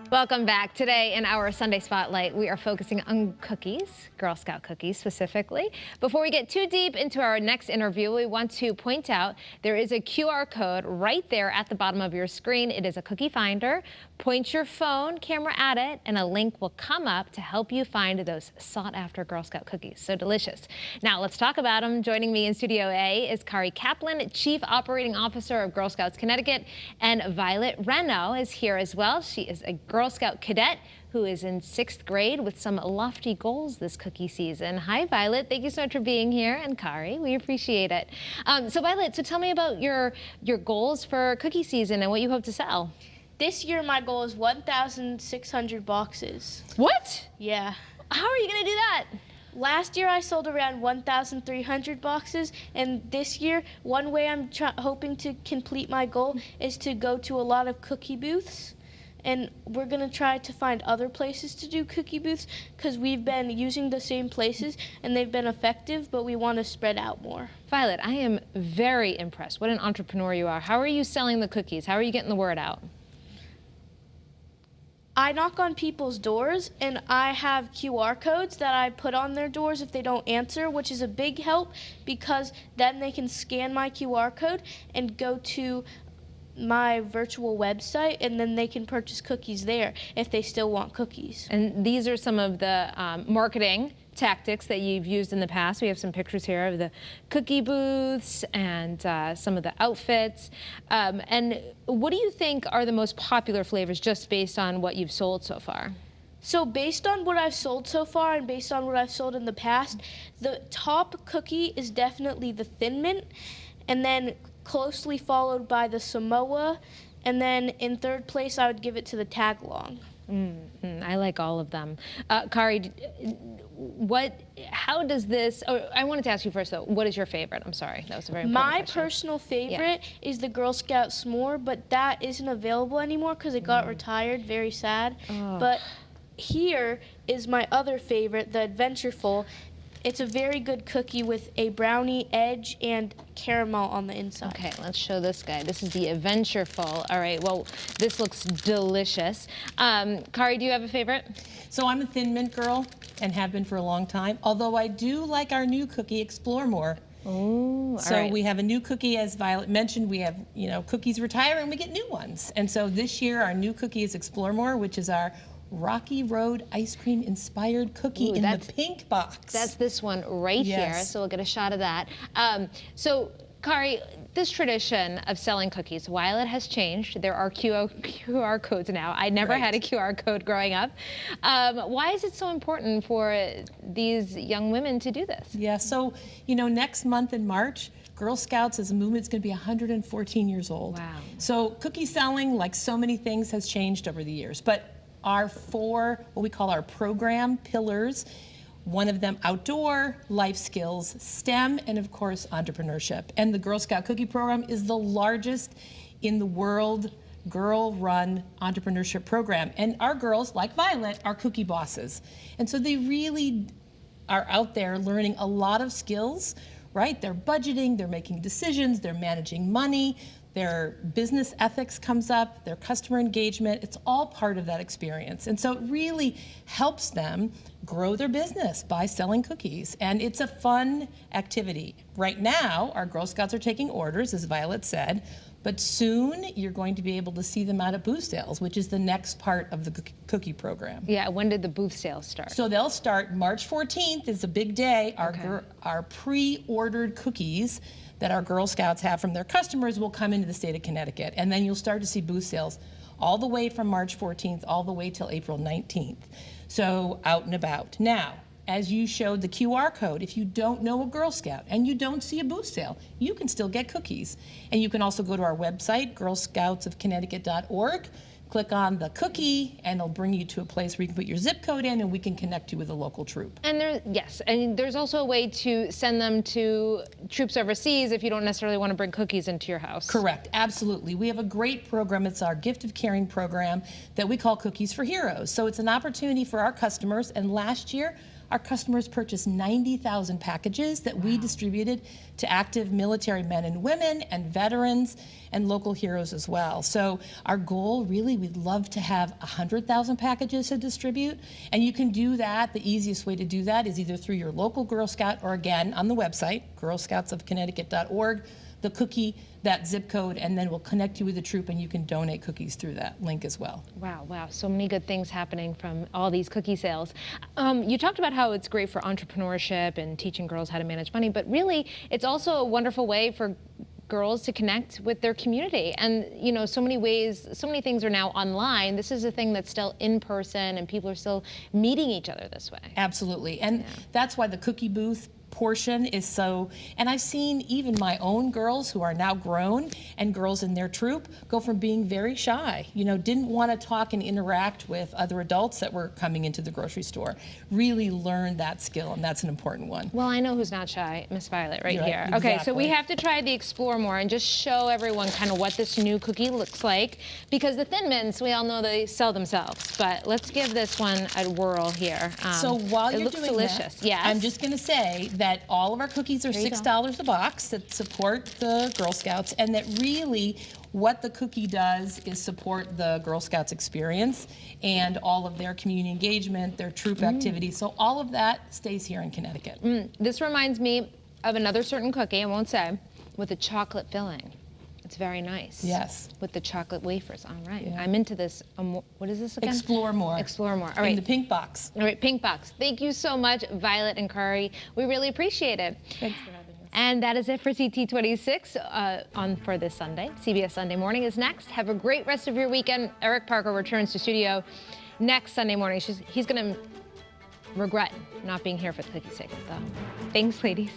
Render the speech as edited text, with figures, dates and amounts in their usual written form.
Welcome back. Today in our Sunday Spotlight, we are focusing on cookies, Girl Scout cookies specifically. Before we get too deep into our next interview, we want to point out there is a QR code right there at the bottom of your screen. It is a cookie finder. Point your phone camera at it and a link will come up to help you find those sought after Girl Scout cookies. So delicious. Now let's talk about them. Joining me in Studio A is Kari Kaplan, Chief Operating Officer of Girl Scouts Connecticut, and Violet Renno is here as well. She is a Girl Scout cadet who is in 6th grade with some lofty goals this cookie season. Hi, Violet. Thank you so much for being here. And Kari, we appreciate it. So Violet, so tell me about your goals for cookie season and what you hope to sell. This year, my goal is 1,600 boxes. What? Yeah. How are you going to do that? Last year, I sold around 1,300 boxes, and this year, one way I'm hoping to complete my goal is to go to a lot of cookie booths. And we're going to try to find other places to do cookie booths because we've been using the same places and they've been effective, but we want to spread out more. Violet, I am very impressed. What an entrepreneur you are. How are you selling the cookies? How are you getting the word out? I knock on people's doors and I have QR codes that I put on their doors if they don't answer, which is a big help because then they can scan my QR code and go to my virtual website, and then they can purchase cookies there if they still want cookies. And these are some of the marketing tactics that you've used in the past. We have some pictures here of the cookie booths and some of the outfits. And what do you think are the most popular flavors just based on what you've sold so far? So based on what I've sold so far and based on what I've sold in the past, the top cookie is definitely the Thin Mint, and then closely followed by the Samoa, and then in 3rd place I would give it to the Tagalong. I like all of them. Kari, how does this, I wanted to ask you first though, what is your favorite? I'm sorry, that was a very important question. My personal favorite is the Girl Scout S'more, but that isn't available anymore because it got retired, very sad. But here is my other favorite, the Adventureful. It's a very good cookie with a brownie edge and caramel on the inside. Okay, let's show this guy. This is the Adventureful. All right, well, this looks delicious. Kari, do you have a favorite? So I'm a Thin Mint girl and have been for a long time, although I do like our new cookie, Explore More. Oh, so we have a new cookie, as Violet mentioned. We have, cookies retire and we get new ones. And so this year our new cookie is Explore More, which is our Rocky Road ice cream inspired cookie in the pink box. That's this one right here, so we'll get a shot of that. So Kari, this tradition of selling cookies, while it has changed, there are QR codes now. I never had a QR code growing up. Why is it so important for these young women to do this? Yeah, so next month in March, Girl Scouts as a movement is going to be 114 years old. Wow. So cookie selling, like so many things, has changed over the years. But our 4, what we call our program pillars, one of them outdoor, life skills, STEM, and of course entrepreneurship. And the Girl Scout Cookie Program is the largest in the world girl-run entrepreneurship program. And our girls, like Violet, are cookie bosses. And so they really are out there learning a lot of skills, right? They're budgeting, they're making decisions, they're managing money, their business ethics comes up, their customer engagement, it's all part of that experience. And so it really helps them grow their business by selling cookies. And it's a fun activity. Right now, our Girl Scouts are taking orders, as Violet said, but soon you're going to be able to see them out at booth sales, which is the next part of the cookie program. Yeah, when did the booth sales start? So they'll start March 14th, is a big day. Our pre-ordered cookies that our Girl Scouts have from their customers will come into the state of Connecticut. And then you'll start to see booth sales all the way from March 14th all the way till April 19th. So out and about. Now, as you showed the QR code, if you don't know a Girl Scout and you don't see a booth sale, you can still get cookies. And you can also go to our website, girlscoutsofconnecticut.org, click on the cookie, and it'll bring you to a place where you can put your zip code in and we can connect you with a local troop. And there's also a way to send them to troops overseas if you don't necessarily want to bring cookies into your house. Correct, absolutely. We have a great program. It's our Gift of Caring program that we call Cookies for Heroes. So it's an opportunity for our customers, and last year our customers purchased 90,000 packages that we distributed to active military men and women and veterans and local heroes as well. So our goal, really, we'd love to have 100,000 packages to distribute, and you can do that. The easiest way to do that is either through your local Girl Scout or, again, on the website, girlscoutsofconnecticut.org, the cookie, that zip code, and then we'll connect you with the troop, and you can donate cookies through that link as well. Wow, so many good things happening from all these cookie sales. You talked about how it's great for entrepreneurship and teaching girls how to manage money, but really it's also a wonderful way for girls to connect with their community. And you know, so many ways, so many things are now online. This is a thing that's still in person, and people are still meeting each other this way. Absolutely, and that's why the cookie booth portion is so, and I've seen even my own girls who are now grown and girls in their troop go from being very shy, you know, didn't want to talk and interact with other adults that were coming into the grocery store, really learned that skill, and that's an important one. Well, I know who's not shy, Miss Violet right here. Exactly. Okay, so we have to try the Explore More and just show everyone kind of what this new cookie looks like, because the Thin Mints, we all know they sell themselves, but let's give this one a whirl here. So while you're doing delicious. that, yes. I'm just going to say that all of our cookies are $6 a box that support the Girl Scouts, and that really what the cookie does is support the Girl Scouts experience and all of their community engagement, their troop activities. So all of that stays here in Connecticut. This reminds me of another certain cookie, I won't say, with a chocolate filling. It's very nice. Yes. With the chocolate wafers. All right. Yeah. I'm into this. What is this again? Explore More. Explore More. All right. In the pink box. All right, pink box. Thank you so much, Violet and Kari. We really appreciate it. Thanks for having us. And that is it for CT26 for this Sunday. CBS Sunday Morning is next. Have a great rest of your weekend. Eric Parker returns to studio next Sunday morning. He's going to regret not being here for the cookie segment, though. Thanks, ladies.